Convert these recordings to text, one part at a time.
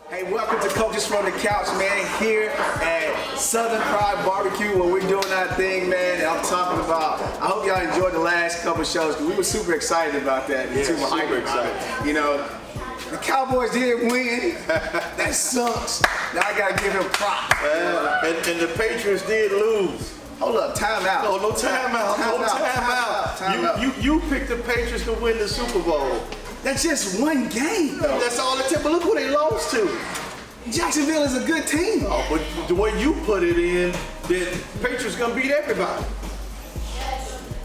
Hey, welcome to Coaches from the Couch, man, here at Southern Pride Barbecue where we're doing our thing, man, and I'm talking about, I hope y'all enjoyed the last couple shows because we were super excited about that. Yeah, super excited. You know, the Cowboys did win. That sucks. Now I got to give him props. And the Patriots did lose. Hold up, time out. No time out. You picked the Patriots to win the Super Bowl. That's just one game, though. That's all it took. But look who they lost to. Jacksonville is a good team. Oh, but the way you put it in, the Patriots gonna beat everybody.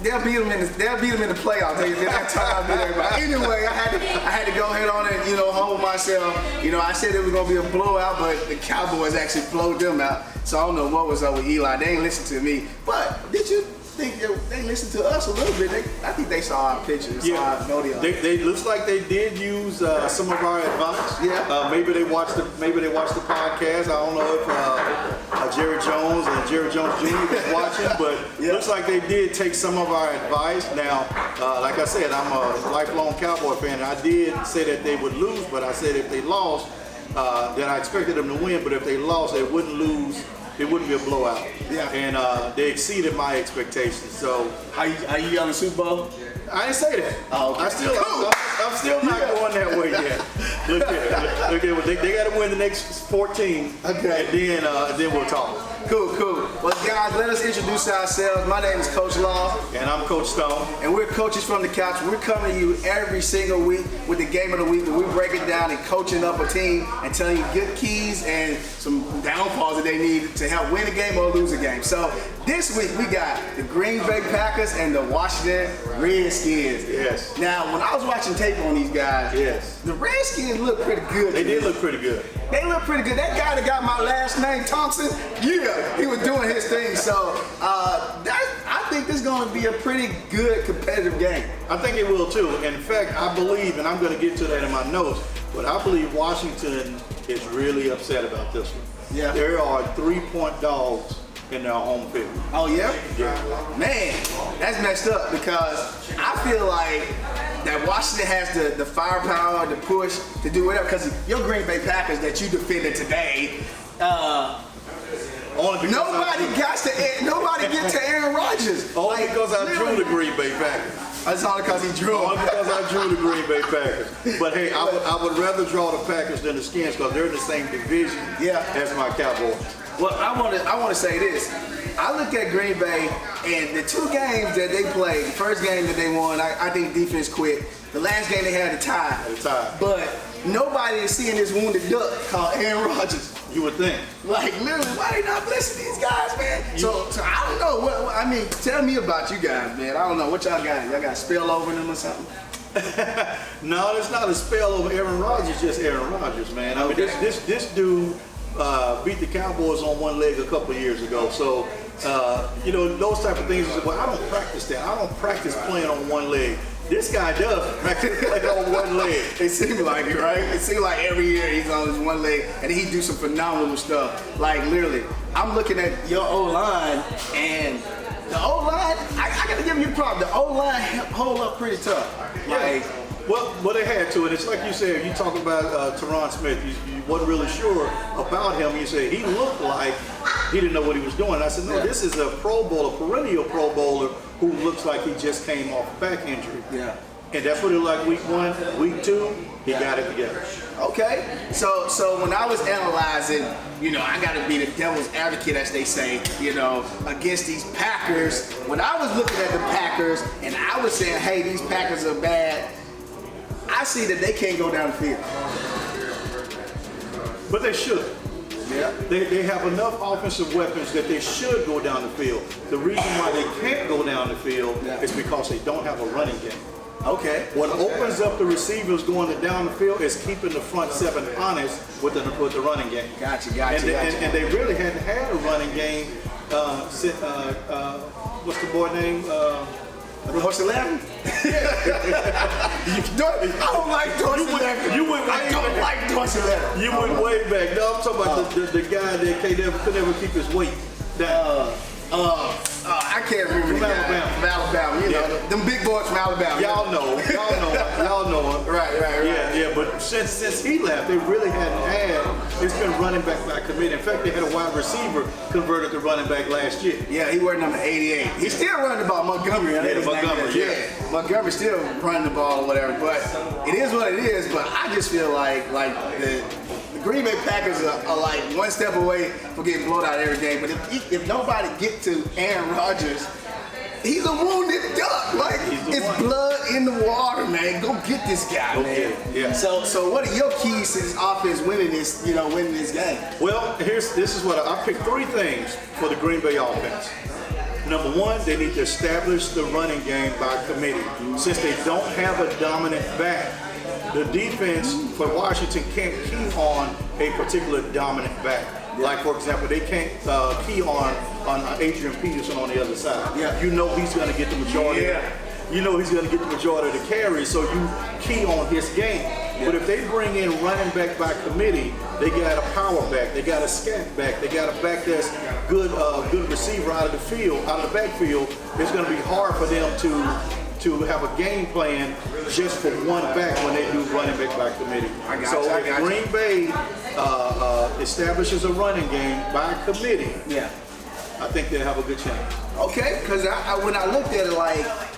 They'll beat them in the playoffs. That's how I beat everybody. Anyway, I had to go ahead on and hold myself. I said it was gonna be a blowout, but the Cowboys actually blowed them out. So I don't know what was up with Eli. They ain't listen to me. But did you think they listened to us a little bit? I think they saw our pictures. Yeah, they looks like they did use some of our advice. Yeah. Maybe they watched the podcast. I don't know if Jerry Jones and Jerry Jones Jr. was watching, but yeah. Looks like they did take some of our advice. Now, like I said, I'm a lifelong Cowboy fan, and I did say that they would lose, but I said if they lost, then I expected them to win. But if they lost, they wouldn't lose. It wouldn't be a blowout. Yeah. And they exceeded my expectations. So, are you on the Super Bowl? I didn't say that. Oh, okay. I'm still not going that way yet. Look at it. They got to win the next 14. Okay. And then we'll talk. Cool. Well, guys, let us introduce ourselves. My name is Coach Law. And I'm Coach Stone. And we're Coaches from the Couch. We're coming to you every single week with the game of the week, where we break it down and coaching up a team and telling you good keys and some downfalls that they need to help win a game or lose a game. So this week we got the Green Bay Packers and the Washington Redskins. Yes. Now, when I was watching tape on these guys, the Redskins looked pretty good. They did look pretty good. They look pretty good. That guy that got my last name, Thompson, he was doing his thing. So I think this is going to be a pretty good competitive game. I think it will too. In fact, I believe, and I'm going to get to that in my notes, but I believe Washington is really upset about this one. Yeah. There are 3-point dogs in their home field. Oh, yeah? Yeah. Man, that's messed up because I feel like that Washington has the firepower, the push to do whatever. Because your Green Bay Packers that you defended today, nobody gets to Aaron Rodgers. Only because I drew the Green Bay Packers. That's all because he drew. Only because I drew the Green Bay Packers. But hey, I would rather draw the Packers than the Skins because they're in the same division as my Cowboys. Well, I want to say this. I look at Green Bay and the two games that they played. The first game that they won, I think defense quit. The last game they had a tie. But nobody is seeing this wounded duck called Aaron Rodgers. You would think. Like, literally, why they not blessing these guys, man? So I don't know. Tell me about you guys, man. I don't know. What y'all got? Y'all got a spell over them or something? No, it's not a spell over Aaron Rodgers, just Aaron Rodgers, man. I mean, this dude beat the Cowboys on one leg a couple of years ago. So, those type of things. Well, I don't practice that. I don't practice playing on one leg. This guy does practice playing on one leg. It seems like it, right? It seems like every year he's on his one leg and he do some phenomenal stuff. Like, literally, I'm looking at your O-line and the O-line, I got to give you a problem. The O-line hold up pretty tough. Yeah. Well, they had to, and it's like you said, you talk about Tyron Smith, you wasn't really sure about him. You said he looked like he didn't know what he was doing. And I said, no, this is a Pro Bowler, perennial Pro Bowler who looks like he just came off a back injury. Yeah. And that's what it was like week 1, week 2, he got it together. Okay. So when I was analyzing, I got to be the devil's advocate, as they say, against these Packers. When I was looking at the Packers and I was saying, hey, these Packers are bad, I see that they can't go down the field. But they should. Yeah. They have enough offensive weapons that they should go down the field. The reason why they can't go down the field is because they don't have a running game. Okay. What opens up the receivers going down the field is keeping the front seven honest with the running game. Gotcha. And they really hadn't had a running game since, what's the boy name? Horse 11? I don't like Horse 11. I don't like Horse 11. You went way back. No, I'm talking about the guy that could never keep his weight down. I can't remember from Alabama. From Alabama, you know, them big boys from Alabama. Y'all know him. Right. Yeah. But since he left, they really hadn't had it's been running back by committee. In fact, they had a wide receiver converted to running back last year. Yeah, he wear number 88. He's still running the ball. Montgomery. Montgomery's still running the ball or whatever. But it is what it is. But I just feel like the Green Bay Packers are like one step away from getting blown out every game. But if nobody get to Aaron Rodgers, he's a wounded duck. Like, it's blood in the water, man. Go get this guy, man. Yeah. So what are your keys to this offense winning this game? Well, this is what I picked 3 things for the Green Bay offense. Number 1, they need to establish the running game by committee. Since they don't have a dominant back, the defense for Washington can't key on a particular dominant back. Like, for example, they can't key on Adrian Peterson on the other side. Yeah. You know he's going to get the majority. Yeah. You know he's going to get the majority of the carries, so you key on his game. Yeah. But if they bring in running back by committee, they got a power back, they got a scat back, they got a back that's good receiver out of the backfield. It's going to be hard for them to have a game plan just for one back when they do running back by committee. If Green Bay establishes a running game by committee, I think they'll have a good chance. Okay, because when I looked at it,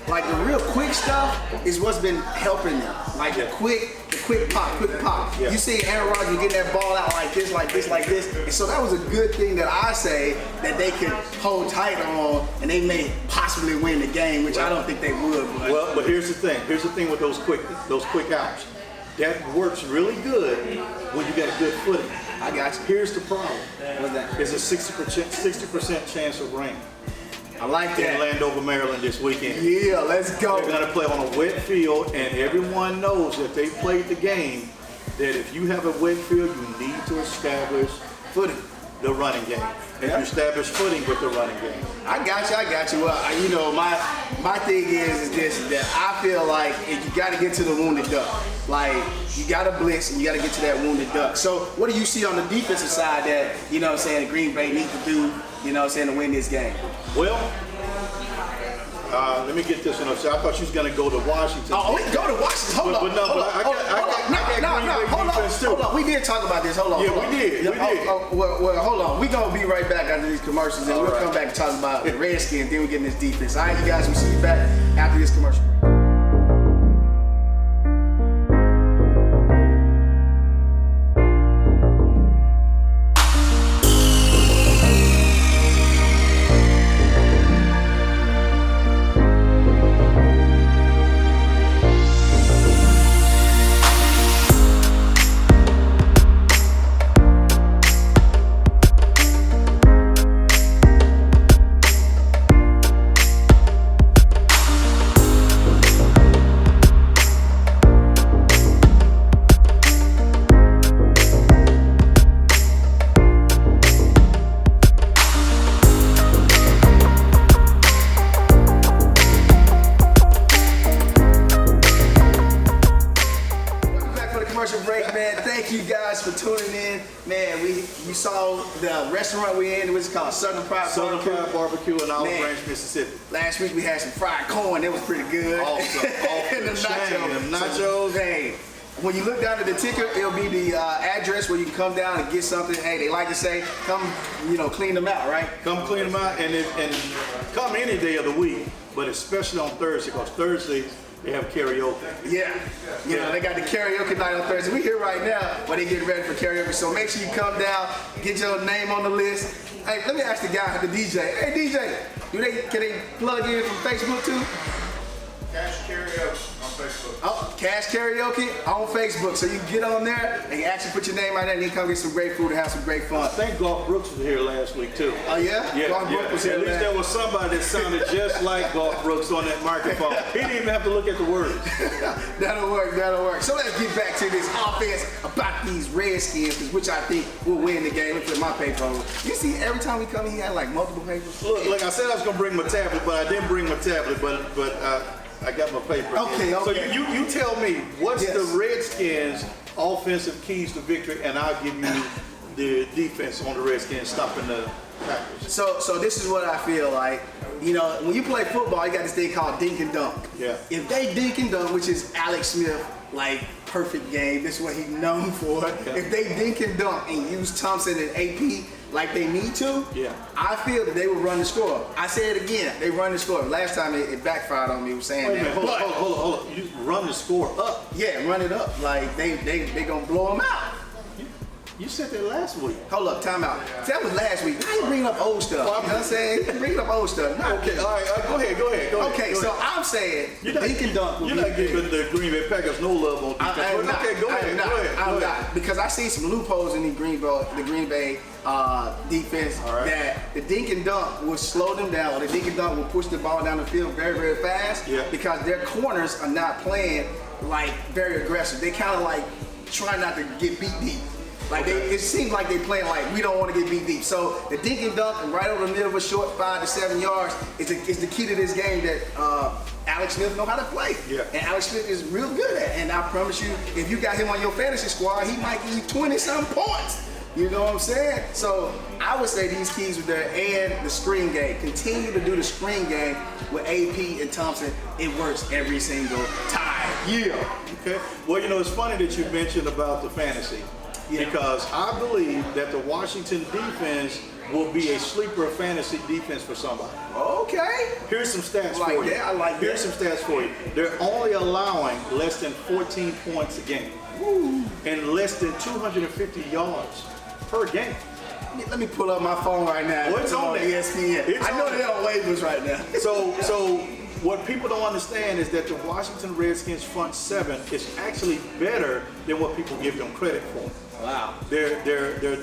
like the real quick stuff is what's been helping them. Like the quick pop. Yeah. You see Aaron Rodgers getting that ball out like this. And so that was a good thing that I say that they could hold tight on, and they may possibly win the game, which I don't think they would. But here's the thing. Here's the thing with those quick outs. That works really good when you got a good footing. I got you. Here's the problem. What's that? There's a 60% chance of rain. I like that. In Landover, Maryland this weekend. Yeah, let's go. They're going to play on a wet field, and everyone knows that they played the game that if you have a wet field, you need to establish footing, the running game. And you establish footing with the running game. I got you. Well, my thing is this, that I feel like you got to get to the wounded duck. Like, you got to blitz and you got to get to that wounded duck. So what do you see on the defensive side that, the Green Bay need to do, to win this game? Well, let me get this one up. So I thought you was going to go to Washington. Oh, we go to Washington. Hold on. Hold on. We did talk about this. Hold on. Yeah, we did. Well, hold on. We're going to be right back after these commercials, and we'll come back and talk about the Redskins, then we'll get in this defense. All right, you guys, we'll see you back after this commercial break. Thank you guys for tuning in. Man, you saw the restaurant we're in, which is called Southern Pride Barbecue in Olive Branch, Mississippi. Last week we had some fried corn. It was pretty good. Awesome. And the nachos. So, hey, when you look down at the ticker, it'll be the address where you can come down and get something. Hey, they like to say, come, clean them out, right? Come clean them out, and come any day of the week, but especially on Thursday, because Thursday they have karaoke. Yeah, they got the karaoke night on Thursday. We're here right now, but they getting ready for karaoke. So make sure you come down, get your name on the list. Hey, let me ask the guy, the DJ. Hey, DJ, can they plug in from Facebook too? Cash Karaoke on Facebook. Oh, Cash Karaoke on Facebook. So you can get on there and you actually put your name right there and you can come get some great food and have some great fun. I think Golf Brooks was here last week too. Oh yeah? Yeah, Golf Brooks was here. At least there was somebody that sounded just like Golf Brooks on that microphone. He didn't even have to look at the words. That'll work. So let's get back to this offense about these Redskins, which I think will win the game. Let me put my paper on. You see, every time we come in, he had like multiple papers. Look, I said I was gonna bring my tablet, but I didn't bring my tablet, but I got my paper. Okay. So you tell me, what's the Redskins' offensive keys to victory, and I'll give you the defense on the Redskins stopping the Packers. So this is what I feel like. When you play football, you got this thing called dink and dunk. Yeah. If they dink and dunk, which is Alex Smith, like perfect game. This is what he's known for. Okay. If they dink and dunk and use Thompson and AP like they need to, I feel that they will run the score. I say it again, they run the score. Last time it backfired on me saying Wait a that. minute, hold on. You run the score up. Yeah, run it up. Like they gonna blow them out. You said that last week. Hold up, time out. That was last week. How you bring up old stuff? You know what I'm saying? Bring up old stuff. No, Okay, all right, go ahead. Okay, so I'm saying dink and dunk will You're be not giving the Green Bay Packers no love on defense. Okay, go ahead. I'm not, because I see some loopholes in the Green Bay defense that the dink and dunk will slow them down, or the dink and dunk will push the ball down the field very, very fast because their corners are not playing like very aggressive. They kind of like try not to get beat deep. Like it seems like they playing like we don't want to get beat deep. So the dink and dunk and right over the middle of a short 5 to 7 yards is the key to this game that Alex Smith know how to play. Yeah. And Alex Smith is real good at it. And I promise you, if you got him on your fantasy squad, he might give you 20-some points. You know what I'm saying? So I would say these keys are there, and the screen game. Continue to do the screen game with AP and Thompson. It works every single time. Yeah. Okay. Well, you know, it's funny that you mentioned about the fantasy. Yeah. Because I believe that the Washington defense will be a sleeper fantasy defense for somebody. Okay. Here's some stats I like for you. that. I like Here's that. some stats for you. They're only allowing less than 14 points a game. Woo. And less than 250 yards per game. Let me pull up my phone right now. Well, it's on there. ESPN. I know they're on waivers right now. So what people don't understand is that the Washington Redskins front seven is actually better than what people give them credit for. Wow. Their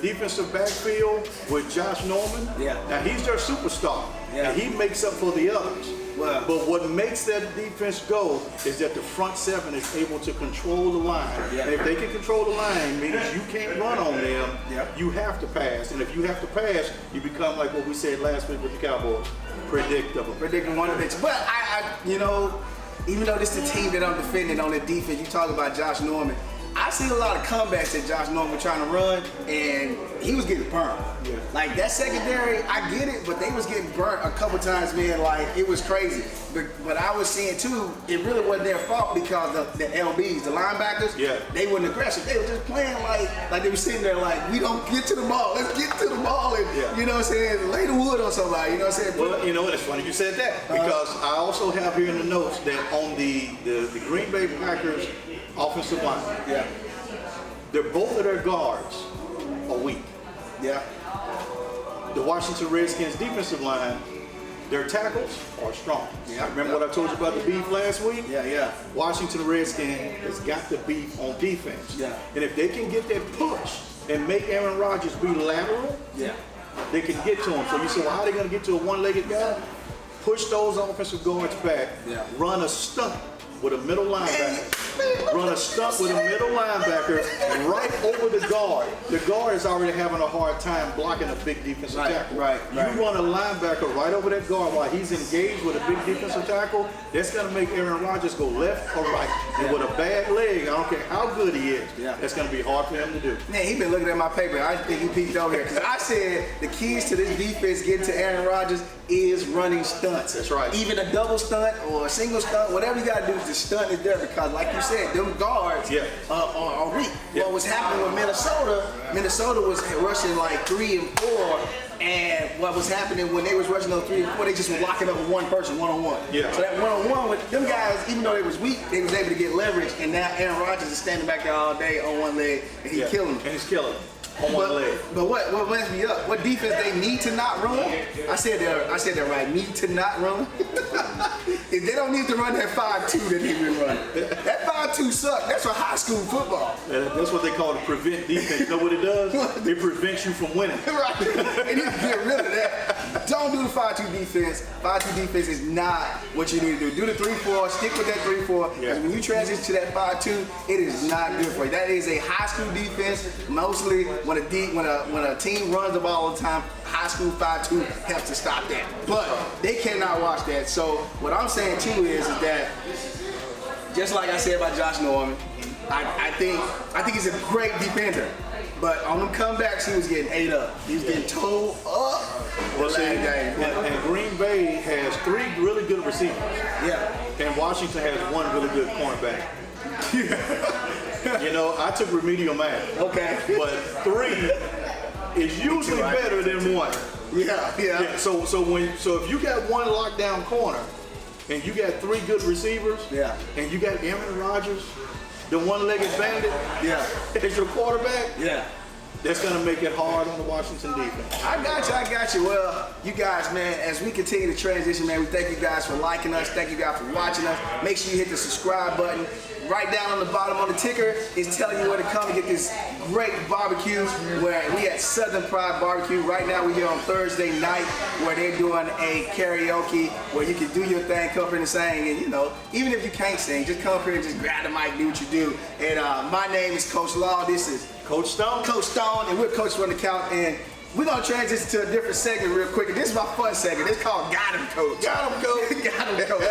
defensive backfield with Josh Norman. Yeah. Now he's their superstar. Yeah. And he makes up for the others. Wow. But what makes that defense go is that the front seven is able to control the line. Yeah. And if they can control the line, means you can't run on them. Yeah. You have to pass. And if you have to pass, you become like what we said last week with the Cowboys. Predictable. Predicting one of the But I you know, even though this is the team that I'm defending on the defense, you talk about Josh Norman. I see a lot of comebacks that Josh Norman trying to run, and he was getting burnt. Yeah. Like that secondary, I get it, but they was getting burnt a couple times, man. Like it was crazy. But I was seeing too, it really wasn't their fault because the LBs, the linebackers, they weren't aggressive. They were just playing like they were sitting there like, we don't get to the ball. Let's get to the ball and you know what I'm saying, lay the wood on somebody. You know what I'm saying? Well, you know what? It's funny you said that because I also have here in the notes that on the Green Bay Packers offensive line, they're both of their guards are weak. Yeah. The Washington Redskins defensive line, their tackles are strong. Yeah. Remember what I told you about the beef last week? Yeah. Washington Redskins has got the beef on defense. Yeah. And if they can get that push and make Aaron Rodgers be lateral, they can get to him. So you say, well, how are they going to get to a one-legged guy? Push those offensive guards back, run a stunt with a middle linebacker. Run a stunt with a middle linebacker right over the guard. The guard is already having a hard time blocking a big defensive tackle. You run a linebacker right over that guard while he's engaged with a big defensive tackle, that's going to make Aaron Rodgers go left or right. And with a bad leg, I don't care how good he is, that's going to be hard for him to do. Man, he been looking at my paper. I think he peeked over here because I said the keys to this defense getting to Aaron Rodgers is running stunts. That's right. Even a double stunt or a single stunt, whatever you got to do, the stunt is there because, like you said, them guards are weak. What was happening with Minnesota was rushing like 3 and 4, and what was happening when they was rushing those 3 and 4, they just were locking up with one person, one-on-one. So that one-on-one with them guys, even though they was weak, they was able to get leverage, and now Aaron Rodgers is standing back there all day on one leg, and he's killing them. And he's killing them. On one leg. But what messed me up? What defense they need to not run? I said that right. Need to not run. If they don't need to run that 5-2 that they've been running, that 5-2 sucks. That's for high school football. That's what they call the prevent defense. You know what it does? It prevents you from winning. Right. And you can get rid of that. Don't do the 5-2 defense. 5-2 defense is not what you need to do. Do the 3-4. Stick with that 3-4. Because when you transition to that 5-2, it is not good for you. That is a high school defense. Mostly when a team runs the ball all the time, high school 5-2 helps to stop that. But they cannot watch that. So what I'm saying too is that just like I said about Josh Norman, I think he's a great defender. But on them comebacks, he was getting ate up. He was getting towed up. And Green Bay has 3 really good receivers. And Washington has 1 really good cornerback. You know, I took remedial math. Okay. But 3 is usually better than 1. Yeah. So if you got 1 lockdown corner and you got 3 good receivers, and you got Aaron Rodgers, the one-legged bandit, as your quarterback, that's going to make it hard on the Washington defense. I got you. Well, you guys, man, as we continue to transition, man, we thank you guys for liking us. Thank you guys for watching us. Make sure you hit the subscribe button. Right down on the bottom on the ticker is telling you where to come and get this great barbecue where we at Southern Pride Barbecue. Right now we're here on Thursday night where they're doing a karaoke where you can do your thing, come up here and sing. And, you know, even if you can't sing, just come up here and just grab the mic, do what you do. And my name is Coach Law. This is Coach Stone. Coach Stone, and we're Coaches from the Couch. And we're gonna transition to a different segment real quick. And this is my fun segment. It's called Got Him Coach. Got him, Coach. Got Him Coach.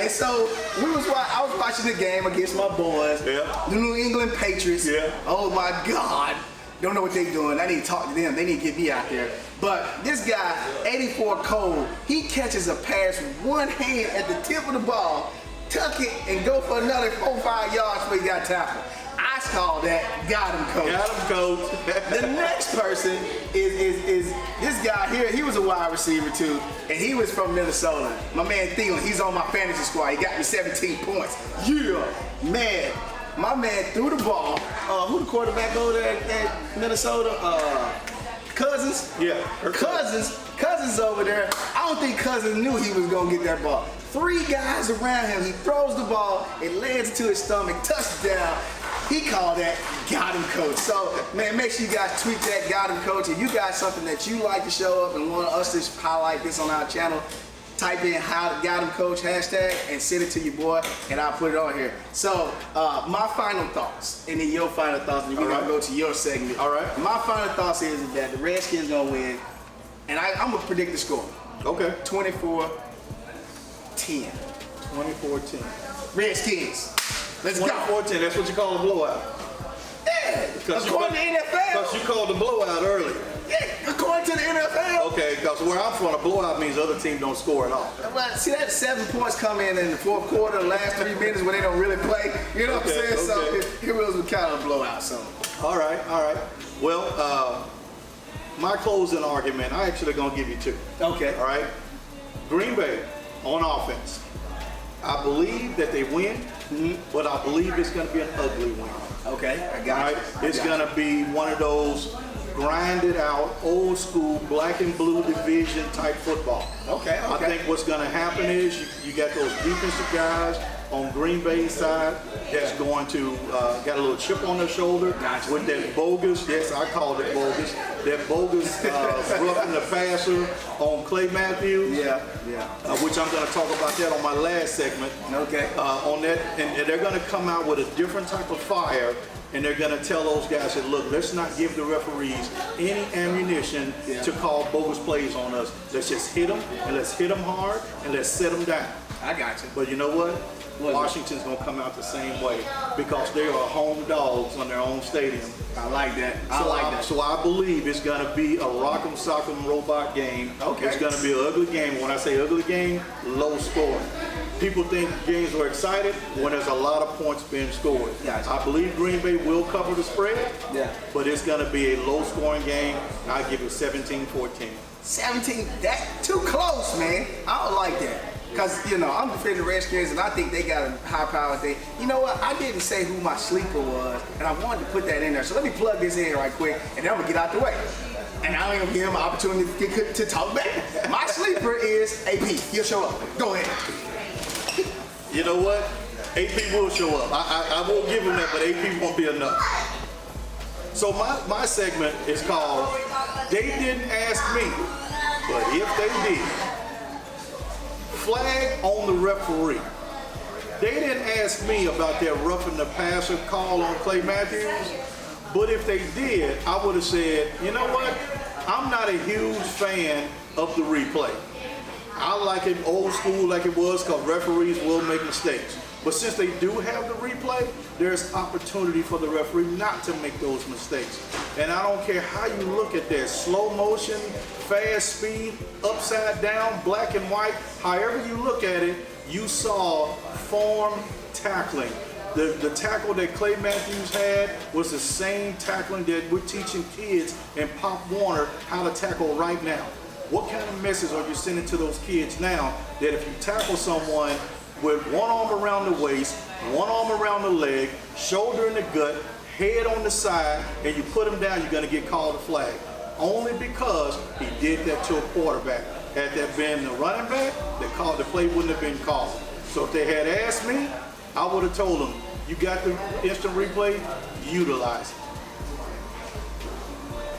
And so I was watching the game against my boys, the New England Patriots. Oh my God. Don't know what they're doing. I need to talk to them. They need to get me out there. But this guy, 84 Cole, he catches a pass with one hand at the tip of the ball, tuck it, and go for another 4 or 5 yards before he got tackled. I call that Got Him Coach. Got him, Coach. The next person is this guy here. He was a wide receiver too, and he was from Minnesota. My man Thielen, he's on my fantasy squad. He got me 17 points. Yeah, man. My man threw the ball. Who the quarterback over there at Minnesota? Cousins. Yeah. Cousins over there. I don't think Cousins knew he was gonna get that ball. 3 guys around him. He throws the ball. It lands into his stomach. Touchdown. He called that Got Him Coach. So, man, make sure you guys tweet that Got Him Coach. If you got something that you like to show up and want us to highlight this on our channel, type in Got Him Coach hashtag and send it to your boy, and I'll put it on here. So, my final thoughts, and then your final thoughts, and we're gonna go to your segment. All right. My final thoughts is that the Redskins gonna win, and I'm gonna predict the score. Okay. 24-10. 24-10. Redskins. Let's go. 24-10, that's what you call a blowout. Yeah, according to the NFL. Because you called the blowout earlier. Yeah, according to the NFL. Okay, because where I'm from, a blowout means the other team don't score at all. Well, see, that 7 points come in the fourth quarter, the last 3 minutes when they don't really play. You know what I'm saying? So it was kind of a blowout. So. All right. Well, my closing argument, I actually going to give you 2. Okay. All right. Green Bay on offense. I believe that they win, but I believe it's going to be an ugly win. Okay, I got it. It's going to be one of those grinded out, old school, black and blue division type football. Okay. I think what's going to happen is you got those defensive guys on Green Bay's side that's going to got a little chip on their shoulder with that bogus, yes, I called it bogus, that bogus roughing the passer on Clay Matthews. Yeah. Which I'm going to talk about that on my last segment. Okay. On that, and they're going to come out with a different type of fire. And they're going to tell those guys that, look, let's not give the referees any ammunition to call bogus plays on us. Let's just hit them, and let's hit them hard, and let's set them down. I got you. But you know what? Washington's going to come out the same way because they are home dogs on their own stadium. I like that. So I believe it's going to be a rock'em sock'em robot game. Okay. It's going to be an ugly game. When I say ugly game, low scoring. People think games are excited when there's a lot of points being scored. Gotcha. I believe Green Bay will cover the spread, but it's going to be a low-scoring game. I give it 17-14. 17, that too close, man. I don't like that. Because, you know, I'm defending the Redskins, and I think they got a high-powered thing. You know what? I didn't say who my sleeper was, and I wanted to put that in there. So let me plug this in right quick, and then I'm going to get out the way. And I ain't going to give him an opportunity to talk back. My sleeper is AP. He'll show up. Go ahead. You know what? AP will show up. I won't give him that, but AP won't be enough. So my segment is called They Didn't Ask Me, but If They Did. Flag on the referee. They didn't ask me about that roughing the passer call on Clay Matthews, but if they did, I would have said, you know what? I'm not a huge fan of the replay. I like it old school like it was because referees will make mistakes. But since they do have the replay, there's opportunity for the referee not to make those mistakes. And I don't care how you look at that, slow motion, fast speed, upside down, black and white, however you look at it, you saw form tackling. The tackle that Clay Matthews had was the same tackling that we're teaching kids in Pop Warner how to tackle right now. What kind of message are you sending to those kids now that if you tackle someone with one arm around the waist, one arm around the leg, shoulder in the gut, head on the side, and you put him down, you're going to get called a flag? Only because he did that to a quarterback. Had that been the running back, the play wouldn't have been called. So if they had asked me, I would have told them, you got the instant replay, utilize it.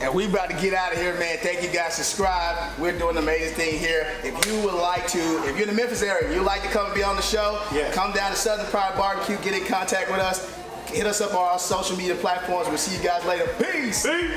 And we about to get out of here, man. Thank you guys. Subscribe. We're doing an amazing thing here. If you would like to, if you're in the Memphis area, you'd like to come and be on the show, come down to Southern Pride Barbecue, get in contact with us. Hit us up on our social media platforms. We'll see you guys later. Peace. Peace.